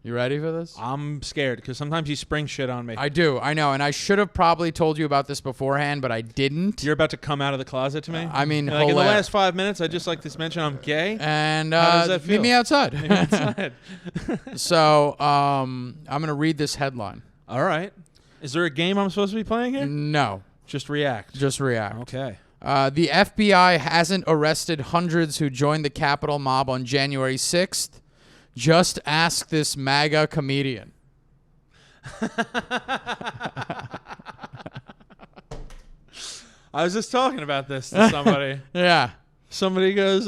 You ready for this? I'm scared because sometimes you spring shit on me. I do. I know. And I should have probably told you about this beforehand, but I didn't. You're about to come out of the closet to me? I mean, You're like in the last 5 minutes, I just like to mention I'm gay. And How does that feel? meet me outside. Outside. So I'm going to read this headline. All right. Is there a game I'm supposed to be playing here? No. Just react. Just react. Okay. The FBI hasn't arrested hundreds who joined the Capitol mob on January 6th. Just ask this MAGA comedian. I was just talking about this to somebody. Yeah. Somebody goes,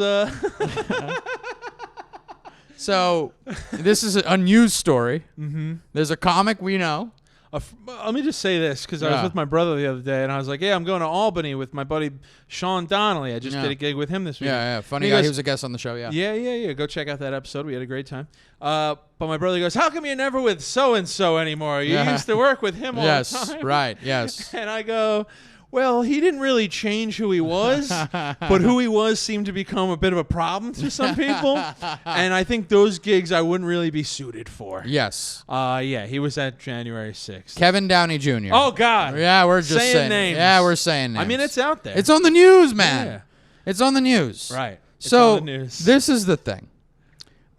So this is a news story. Mm-hmm. There's a comic we know. let me just say this because I was with my brother the other day and I was like, yeah, I'm going to Albany with my buddy Sean Donnelly. I just did a gig with him this week. Yeah. Funny guy. He was a guest on the show. Yeah. Yeah. Go check out that episode. We had a great time. But my brother goes, how come you're never with so-and-so anymore? You used to work with him all the time. Yes, right. Yes. And I go, well, he didn't really change who he was, but who he was seemed to become a bit of a problem to some people. And I think those gigs I wouldn't really be suited for. Yes. Yeah, he was at January 6th. Kevin Downey Jr. Oh, God. Yeah, we're just saying names. Yeah, we're saying names. I mean, it's out there. It's on the news, man. Yeah. It's on the news. Right. It's So on the news. this is the thing.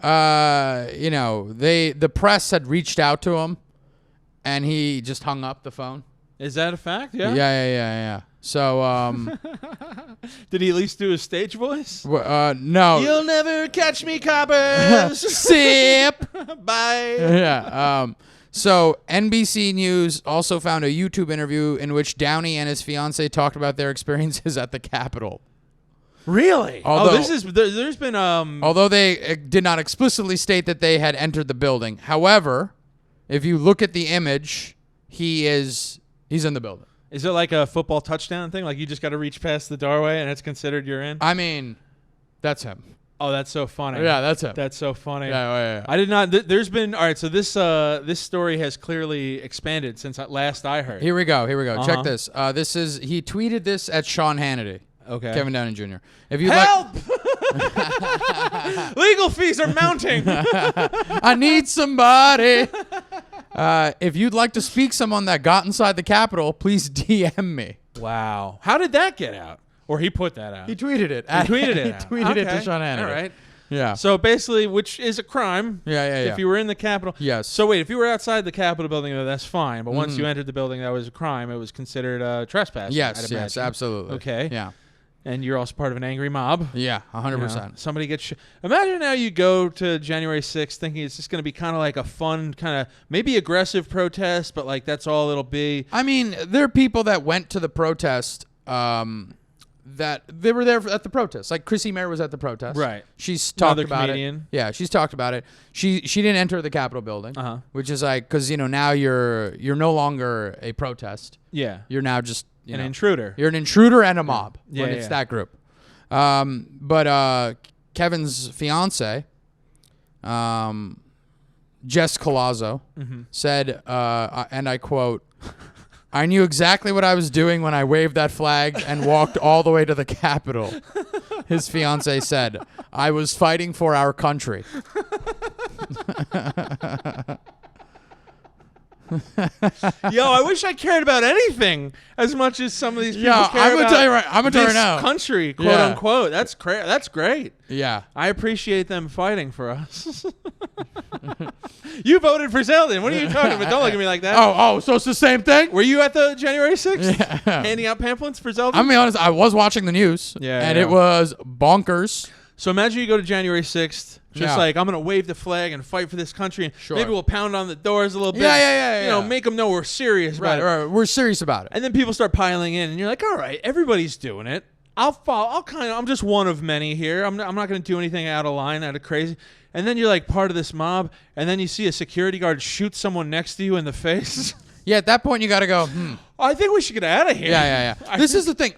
The press had reached out to him, and he just hung up the phone. Is that a fact? Yeah. Yeah. So, Did he at least do his stage voice? no. You'll never catch me, coppers. Sip. Bye. Yeah. So NBC News also found a YouTube interview in which Downey and his fiance talked about their experiences at the Capitol. Really? Although- there's been Although they did not explicitly state that they had entered the building. However, if you look at the image, he's in the building. Is it like a football touchdown thing? Like you just got to reach past the doorway and it's considered you're in? I mean, that's him. Oh, that's so funny. Yeah, that's him. That's so funny. Yeah. I did not. There's been all right. So this story has clearly expanded since last I heard. Here we go. Check this. He tweeted this at Sean Hannity. Okay. Kevin Downing Jr. If you Help! Legal fees are mounting. I need somebody. If you'd like to speak someone that got inside the Capitol, please DM me. Wow. How did that get out? Or he put that out? He tweeted it. He tweeted it. He tweeted it to Sean Hannity. All right. Yeah. So basically, which is a crime. Yeah. If you were in the Capitol. Yes. So wait, if you were outside the Capitol building, that's fine. But once you entered the building, that was a crime. It was considered trespassing. Yes, absolutely. Okay. Yeah. And you're also part of an angry mob. Yeah, 100%. You know, somebody gets imagine how you go to January 6th thinking it's just going to be kind of like a fun, kind of maybe aggressive protest, but like that's all it'll be. I mean, there are people that went to the protest that they were there at the protest. Like Chrissy Mayer was at the protest. Right. She's talked Another about comedian. it. Yeah, she's talked about it. She didn't enter the Capitol building, which is like because now you're no longer a protest. Yeah. You're now just an intruder. You're an intruder and a mob Yeah, when it's that group. But Kevin's fiance, Jess Colazzo, said, and I quote, "I knew exactly what I was doing when I waved that flag and walked all the way to the Capitol." His fiance said, "I was fighting for our country." Yo, I wish I cared about anything as much as some of these people care I'm gonna about tell you right. I'm gonna tell you this right now. country, quote unquote. That's great. Yeah. I appreciate them fighting for us. You voted for Zeldin. What are you talking about? Don't look at me like that. Oh, so it's the same thing? Were you at the January 6th? Yeah. Handing out pamphlets for Zeldin? I'm gonna be honest, I was watching the news. And it was bonkers. So imagine you go to January 6th, just Yeah. like, I'm going to wave the flag and fight for this country. And Sure. maybe we'll pound on the doors a little bit. Yeah. You know, make them know we're serious about it. Right. We're serious about it. And then people start piling in, and you're like, all right, everybody's doing it. I'll follow. I'm just one of many here. I'm not going to do anything out of line, out of crazy. And then you're like part of this mob, and then you see a security guard shoot someone next to you in the face. Yeah, at that point you got to go, I think we should get out of here. Yeah. This is the thing.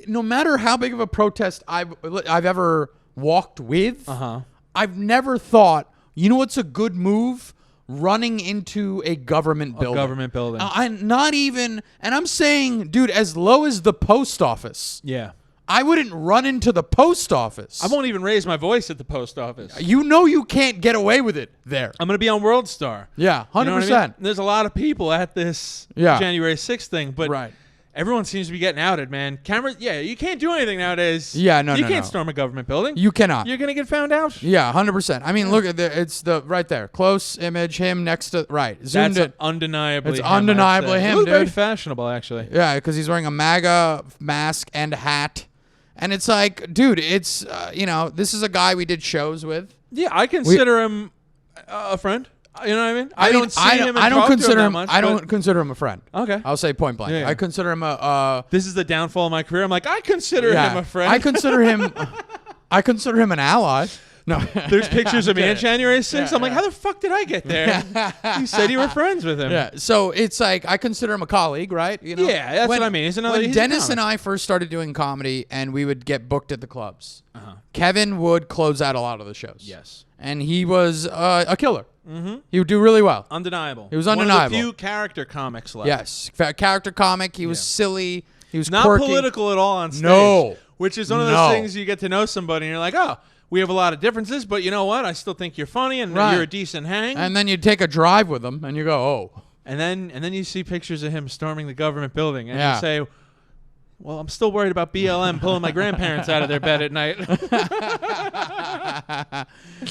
No matter how big of a protest I've ever walked with, I've never thought, you know what's a good move? Running into a government building. Not even, and I'm saying, dude, as low as the post office. Yeah. I wouldn't run into the post office. I won't even raise my voice at the post office. You can't get away with it there. I'm going to be on World Star. Yeah, 100%. You know what I mean? There's a lot of people at this January 6th thing, but everyone seems to be getting outed, man. Cameras, you can't do anything nowadays. Yeah, you can't storm a government building. You cannot. You're going to get found out. Yeah, 100%. I mean, look at it's the right there. Close image, him next to, zoomed That's it. undeniably It's him, undeniably him, dude. Very fashionable, actually. Yeah, because he's wearing a MAGA mask and hat. And it's like, dude, it's, this is a guy we did shows with. Yeah, I consider him a friend. You know what I mean? I don't see him and talk to him that much. I don't consider him a friend. Okay. I'll say point blank. Yeah. I consider him a... this is the downfall of my career. I'm like, I consider him a friend. I consider him an ally. No. There's pictures of me at January 6th. I'm like, how the fuck did I get there? You said you were friends with him. Yeah. So it's like, I consider him a colleague, right? You know? Yeah, that's what I mean. When Dennis and I first started doing comedy and we would get booked at the clubs, Kevin would close out a lot of the shows. Yes. And he was a killer. Mm-hmm. He would do really well. Undeniable. He was undeniable. One of the few character comics left. Yes. Character comic. He was silly. He was not quirky. Political at all on stage. No. Which is one of those things you get to know somebody and you're like, oh, we have a lot of differences, but you know what? I still think you're funny and you're a decent hang. And then you take a drive with him and you go, oh. And then you see pictures of him storming the government building and you say, well, I'm still worried about BLM pulling my grandparents out of their bed at night.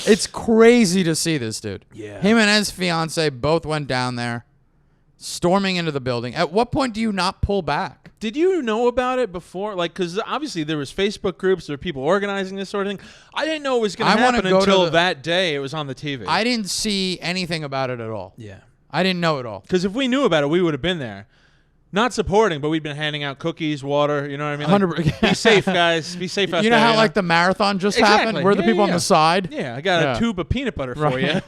It's crazy to see this dude. Yeah. Him and his fiance both went down there, storming into the building. At what point do you not pull back? Did you know about it before? Like, because obviously there was Facebook groups, there were people organizing this sort of thing. I didn't know it was going to happen until that day it was on the TV. I didn't see anything about it at all. Yeah. I didn't know at all. Because if we knew about it, we would have been there. Not supporting, but we've been handing out cookies, water. You know what I mean? 100%. Be safe, guys. Be safe out there. You know how like the marathon just happened? We're the people on the side. Yeah, I got a tube of peanut butter for you.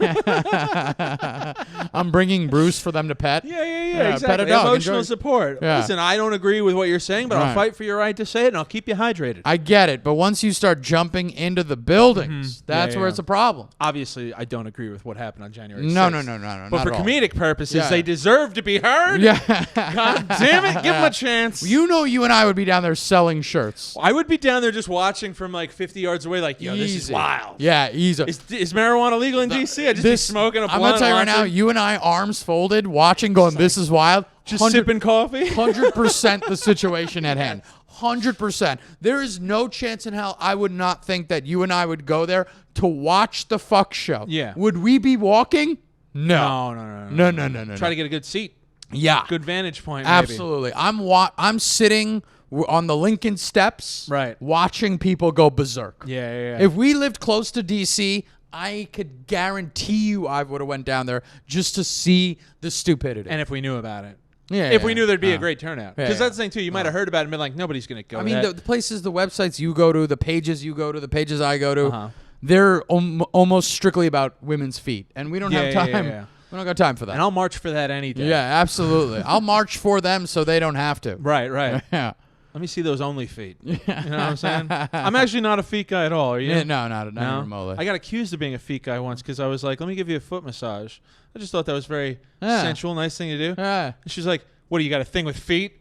I'm bringing Bruce for them to pet. Yeah, exactly. Pet a dog. Emotional support. Yeah. Listen, I don't agree with what you're saying, but I'll fight for your right to say it, and I'll keep you hydrated. I get it, but once you start jumping into the buildings, that's where it's a problem. Obviously, I don't agree with what happened on January 6th. No. But for comedic purposes, they deserve to be heard. Yeah. God damn it, give them a chance. You know, you and I would be down there selling shirts. I would be down there just watching from like 50 yards away, like, yo, this is wild. Yeah, easy. Is marijuana legal in D.C.? I just be smoking a blunt. I'm going to tell you right now, you and I, arms folded, watching, going, this is wild. Just sipping coffee? 100% the situation at hand. 100%. There is no chance in hell I would not think that you and I would go there to watch the fuck show. Yeah. Would we be walking? No. No. Try to get a good seat. Yeah. Good vantage point, maybe. Absolutely. I'm sitting on the Lincoln Steps, right, watching people go berserk. Yeah. If we lived close to D.C., I could guarantee you I would have went down there just to see the stupidity. And if we knew about it. Yeah. If we knew there'd be a great turnout. Because that's the thing, too. You might have heard about it and been like, nobody's going to go. I mean, the places, the websites you go to, the pages you go to, the pages I go to, they're almost strictly about women's feet. And we don't have time. Yeah. We don't got time for that. And I'll march for that any day. Yeah, absolutely. I'll march for them so they don't have to. Right. Yeah. Let me see those only feet. You know what I'm saying? I'm actually not a feet guy at all. Are you? Yeah, no, not remotely. I got accused of being a feet guy once because I was like, let me give you a foot massage. I just thought that was very sensual, nice thing to do. Yeah. And she's like, what, do you got a thing with feet?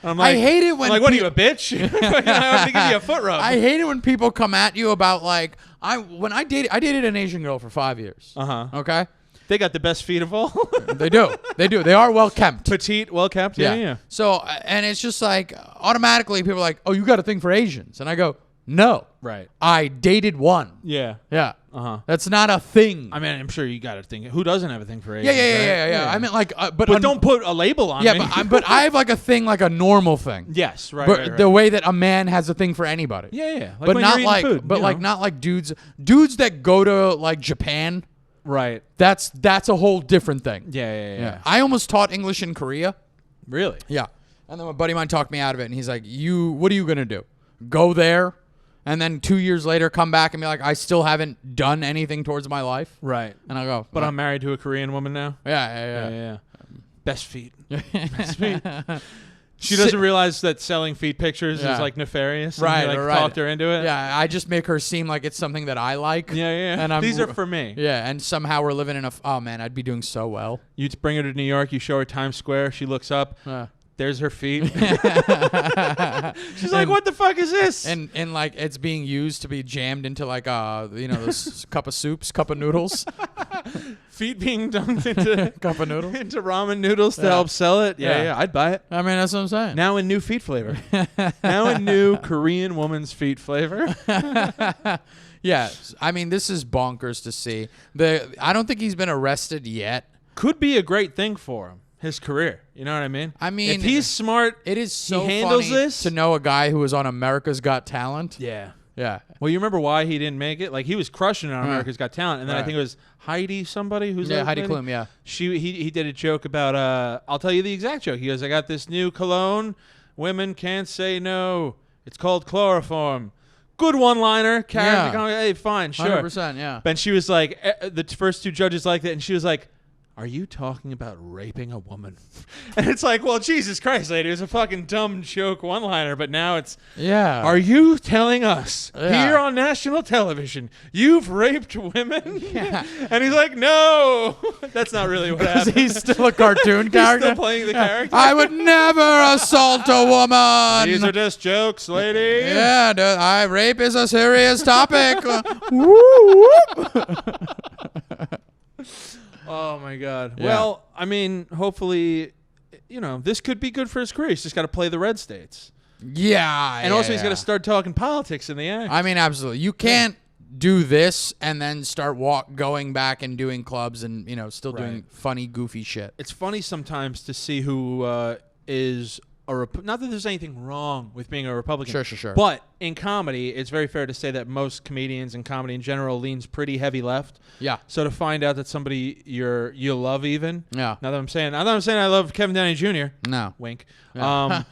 And I'm like, I hate it when what are you, a bitch? I have to give you a foot rub. I hate it when people come at you about like, I dated an Asian girl for 5 years. Okay? They got the best feet of all. They do. They are well kept. Petite, well kept. Yeah. So, and it's just like automatically people are like, oh, you got a thing for Asians. And I go, no. Right. I dated one. Yeah. That's not a thing. I mean, I'm sure you got a thing. Who doesn't have a thing for Asians? Yeah. I mean, like, but don't put a label on me. Yeah, but I have like a thing, like a normal thing. Yes, right. But right. the way that a man has a thing for anybody. Yeah. Like but not like, food, not like dudes that go to like Japan. Right. That's a whole different thing. Yeah. I almost taught English in Korea. Really? Yeah. And then my buddy of mine talked me out of it, and he's like, what are you going to do? Go there, and then 2 years later come back and be like, I still haven't done anything towards my life? Right. And I go, but I'm married to a Korean woman now? Yeah. Best feet. Best feet. She doesn't realize that selling feet pictures is like nefarious. Right, and you, right. Talked her into it. Yeah, I just make her seem like it's something that I like. Yeah. And these are for me. Yeah, and somehow we're living in oh man, I'd be doing so well. You bring her to New York, you show her Times Square, she looks up, there's her feet. She's like, what the fuck is this? And like it's being used to be jammed into like this cup of noodles. Feet being dumped into cup of noodles into ramen noodles to help sell it. Yeah, I'd buy it. I mean, that's what I'm saying. Now in new feet flavor. Now in new Korean woman's feet flavor. Yeah, I mean, this is bonkers to see. I don't think he's been arrested yet. Could be a great thing for him. His career, you know what I mean? I mean, if he's smart, it is so he handles funny this. To know a guy who was on America's Got Talent. Yeah. Well, you remember why he didn't make it? Like he was crushing it on America's Got Talent, and then I think it was Heidi somebody who's Heidi Klum. Yeah, he did a joke about I'll tell you the exact joke. He goes, I got this new cologne. Women can't say no. It's called chloroform. Good one-liner. Character. Hey, fine, sure. 100%. Yeah. And she was like, the first two judges liked it, and she was like, are you talking about raping a woman? And it's like, well, Jesus Christ, lady, it was a fucking dumb joke one-liner, but now it's, are you telling us here on national television you've raped women? Yeah. And he's like, no, that's not really what happened. He's still a cartoon character. He's still playing the character. I would never assault a woman. These are just jokes, lady. Yeah, rape is a serious topic. Woo. Oh, my God. Yeah. Well, I mean, hopefully, this could be good for his career. He's just got to play the red states. Yeah. And also he's got to start talking politics in the act. I mean, absolutely. You can't do this and then start going back and doing clubs and, still doing funny, goofy shit. It's funny sometimes to see who is not that there's anything wrong with being a Republican. Sure. But in comedy, it's very fair to say that most comedians and comedy in general leans pretty heavy left. Yeah. So to find out that somebody you love even. Yeah. Not that I'm saying I love Kevin Downey Jr. No. Wink. Yeah.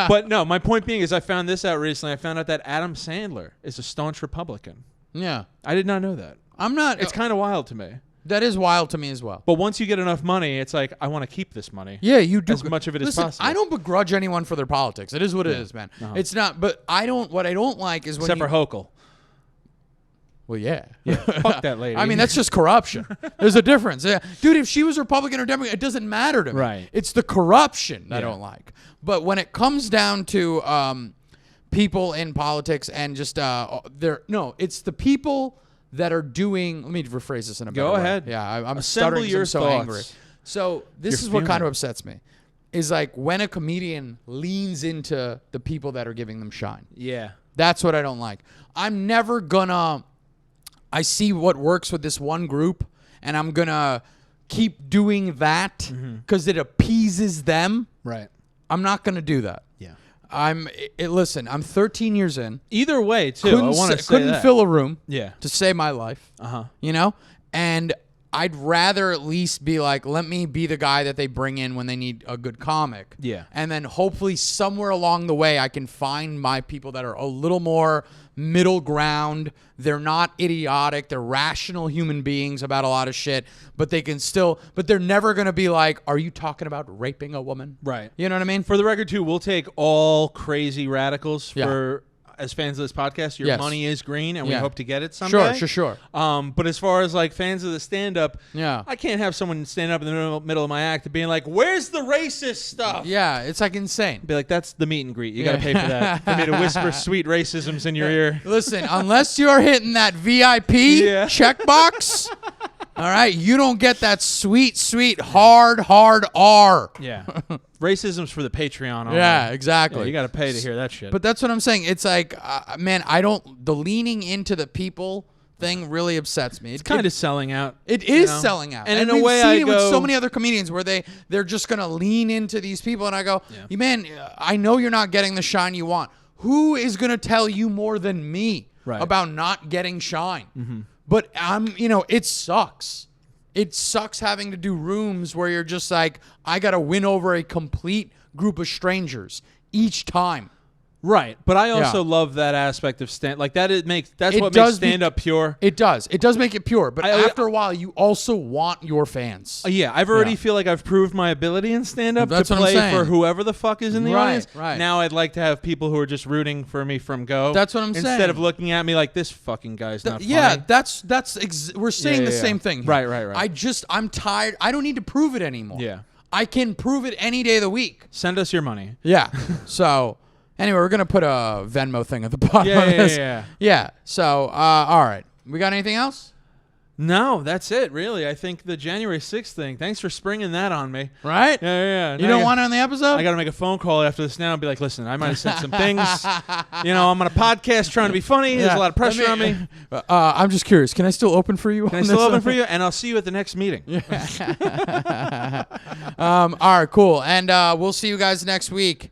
But no, my point being is I found this out recently. I found out that Adam Sandler is a staunch Republican. Yeah. I did not know that. I'm not. It's kind of wild to me. That is wild to me as well. But once you get enough money, it's like, I want to keep this money. Yeah, you do. As much of it as possible. I don't begrudge anyone for their politics. It is what it is, man. Uh-huh. It's not. But what I don't like is when Except for Hochul. Well, yeah. Fuck that lady. I mean, that's just corruption. There's a difference. Yeah. Dude, if she was Republican or Democrat, it doesn't matter to me. Right. It's the corruption I don't like. But when it comes down to people in politics and just it's the people that are doing. Let me rephrase this in a better way. Go ahead. Yeah, I'm Assemble stuttering 'cause your I'm so thoughts. angry. So this You're is what kind fuming. of upsets me. Is like when a comedian leans into the people that are giving them shine. Yeah. That's what I don't like. I'm never gonna. I see what works with this one group, and I'm gonna keep doing that because it appeases them. Right. I'm not gonna do that. Yeah. Listen, I'm 13 years in. Either way, too. I want to say couldn't that. fill a room. Yeah. To save my life. Uh-huh. You know, and I'd rather at least be like, let me be the guy that they bring in when they need a good comic. Yeah. And then hopefully somewhere along the way, I can find my people that are a little more middle ground. They're not idiotic. They're rational human beings about a lot of shit, but they're never going to be like, are you talking about raping a woman? Right. You know what I mean? For the record, too, we'll take all crazy radicals Yeah. as fans of this podcast. Your Yes. money is green, and we Yeah. hope to get it someday. Sure. But as far as like fans of the stand-up, Yeah. I can't have someone stand up in the middle of my act and being like, "Where's the racist stuff?" Yeah, it's like insane. Be like, "That's the meet and greet. You got to pay for that. For me to whisper sweet racisms in your ear." Listen, unless you're hitting that VIP Yeah. checkbox, all right, you don't get that sweet, hard R. Yeah. Racism's for the Patreon. Only. Yeah, exactly. Yeah, you got to pay to hear that shit. But that's what I'm saying. It's like, man, the leaning into the people thing really upsets me. it's kind of selling out. It is you know? selling out. And in a we've way, seen I it with go- so many other comedians where they're just going to lean into these people. And I go, Yeah. man, I know you're not getting the shine you want. Who is going to tell you more than me Right. about not getting shine? But it sucks. It sucks having to do rooms where you're just like, I got to win over a complete group of strangers each time. Right, but I also Yeah. love that aspect of stand. Like that's It what makes does stand up pure. It does make it pure. But I- after a while, you also want your fans. Yeah, I've already Yeah. feel like I've proved my ability in stand up to That's what I'm play saying. for whoever the fuck is in the Right, audience. right. Now I'd like to have people who are just rooting for me from go. That's what I'm instead saying. of looking at me like this fucking guy's not funny. Yeah, we're saying the yeah. same thing here. Right. I'm tired. I don't need to prove it anymore. Yeah. I can prove it any day of the week. Send us your money. Yeah. So, anyway, we're going to put a Venmo thing at the bottom of this. Yeah. So, all right. We got anything else? No, that's it, really. I think the January 6th thing, thanks for springing that on me. Right? Yeah. You don't want it on the episode? I got to make a phone call after this now and be like, listen, I might have said some things. I'm on a podcast trying to be funny. There's a lot of pressure on me. I'm just curious. Can I still open for you? Can I still open for you? And I'll see you at the next meeting. All right, cool. And we'll see you guys next week.